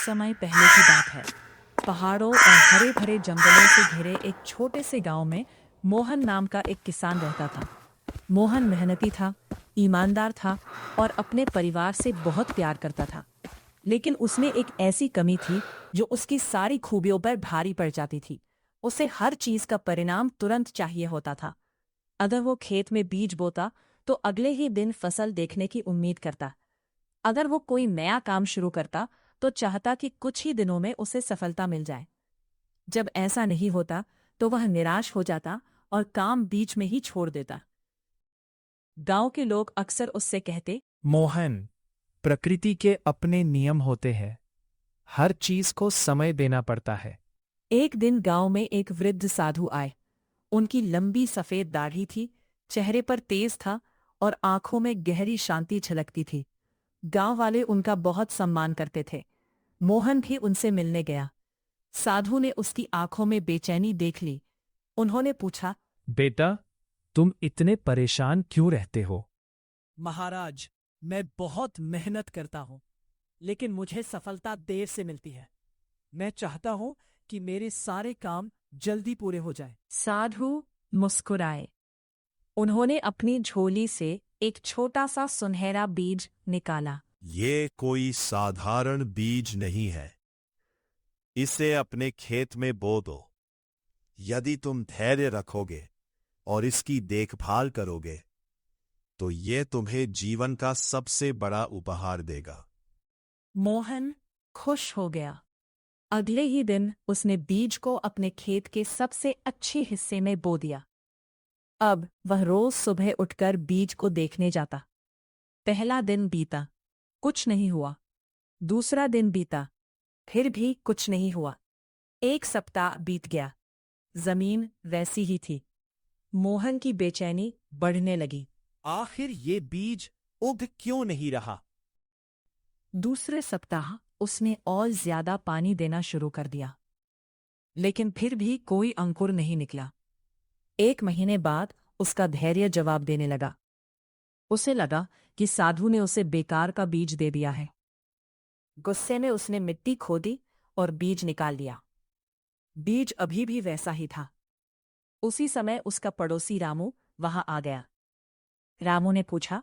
समय पहले की बात है। पहाड़ों और हरे भरे जंगलों से घिरे एक छोटे से गांव में मोहन नाम का एक किसान रहता था। मोहन मेहनती था, ईमानदार था और अपने परिवार से बहुत प्यार करता था। लेकिन उसमें एक ऐसी कमी थी जो उसकी सारी खूबियों पर भारी पड़ जाती थी। उसे हर चीज का परिणाम तुरंत चाहिए होता था। अगर वो खेत में बीज बोता तो अगले ही दिन फसल देखने की उम्मीद करता। अगर वो कोई नया काम शुरू करता तो चाहता कि कुछ ही दिनों में उसे सफलता मिल जाए। जब ऐसा नहीं होता तो वह निराश हो जाता और काम बीच में ही छोड़ देता। गांव के लोग अक्सर उससे कहते, मोहन, प्रकृति के अपने नियम होते हैं। हर चीज को समय देना पड़ता है। एक दिन गांव में एक वृद्ध साधु आए। उनकी लंबी सफेद दाढ़ी थी, चेहरे पर तेज था और आंखों में गहरी शांति झलकती थी। गांव वाले उनका बहुत सम्मान करते थे। मोहन भी उनसे मिलने गया। साधु ने उसकी आंखों में बेचैनी देख ली। उन्होंने पूछा, बेटा, तुम इतने परेशान क्यों रहते हो? महाराज, मैं बहुत मेहनत करता हूं, लेकिन मुझे सफलता देर से मिलती है। मैं चाहता हूं कि मेरे सारे काम जल्दी पूरे हो जाएं। साधु मुस्कुराए। उन्होंने अपनी झोली से एक छोटा सा सुनहरा बीज निकाला। ये कोई साधारण बीज नहीं है। इसे अपने खेत में बो दो। यदि तुम धैर्य रखोगे और इसकी देखभाल करोगे तो ये तुम्हें जीवन का सबसे बड़ा उपहार देगा। मोहन खुश हो गया। अगले ही दिन उसने बीज को अपने खेत के सबसे अच्छे हिस्से में बो दिया। अब वह रोज सुबह उठकर बीज को देखने जाता। पहला दिन बीता, कुछ नहीं हुआ। दूसरा दिन बीता, फिर भी कुछ नहीं हुआ। एक सप्ताह बीत गया, जमीन वैसी ही थी। मोहन की बेचैनी बढ़ने लगी। आखिर ये बीज उग क्यों नहीं रहा? दूसरे सप्ताह उसने और ज्यादा पानी देना शुरू कर दिया, लेकिन फिर भी कोई अंकुर नहीं निकला। एक महीने बाद उसका धैर्य जवाब देने लगा। उसे लगा कि साधु ने उसे बेकार का बीज दे दिया है। गुस्से में उसने मिट्टी खोदी और बीज निकाल लिया। बीज अभी भी वैसा ही था। उसी समय उसका पड़ोसी रामू वहां आ गया। रामू ने पूछा,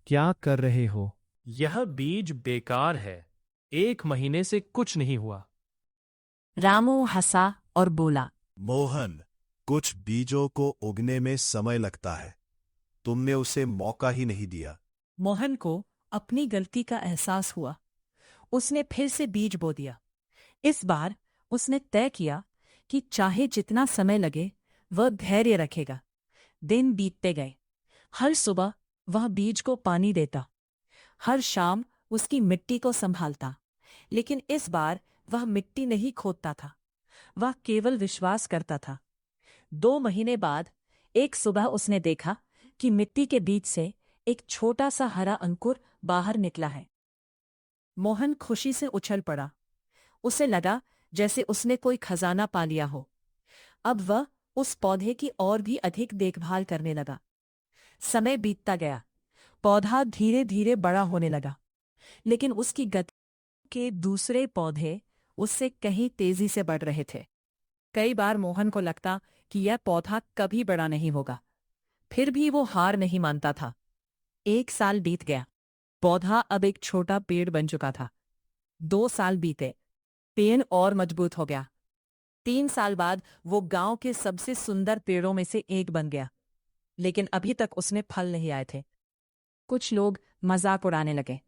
क्या कर रहे हो? यह बीज बेकार है। 1 महीने से कुछ नहीं हुआ। रामू हंसा और बोला, मोहन, कुछ बीजों को उगने में समय लगता है। तुमने उसे मौका ही नहीं दिया। मोहन को अपनी गलती का एहसास हुआ। उसने फिर से बीज बो दिया। इस बार उसने तय किया कि चाहे जितना समय लगे वह धैर्य रखेगा। दिन बीतते गए। हर सुबह वह बीज को पानी देता, हर शाम उसकी मिट्टी को संभालता। लेकिन इस बार वह मिट्टी नहीं खोदता था, वह केवल विश्वास करता था। 2 महीने बाद एक सुबह उसने देखा कि मिट्टी के बीच से एक छोटा सा हरा अंकुर बाहर निकला है। मोहन खुशी से उछल पड़ा। उसे लगा जैसे उसने कोई खजाना पा लिया हो। अब वह उस पौधे की और भी अधिक देखभाल करने लगा। समय बीतता गया। पौधा धीरे धीरे बड़ा होने लगा, लेकिन उसकी गति के दूसरे पौधे उससे कहीं तेजी से बढ़ रहे थे। कई बार मोहन को लगता कि यह पौधा कभी बड़ा नहीं होगा, फिर भी वो हार नहीं मानता था। 1 साल बीत गया। पौधा अब एक छोटा पेड़ बन चुका था। 2 साल बीते, पेड़ और मजबूत हो गया। 3 साल बाद वो गांव के सबसे सुंदर पेड़ों में से एक बन गया, लेकिन अभी तक उसमें फल नहीं आए थे। कुछ लोग मजाक उड़ाने लगे।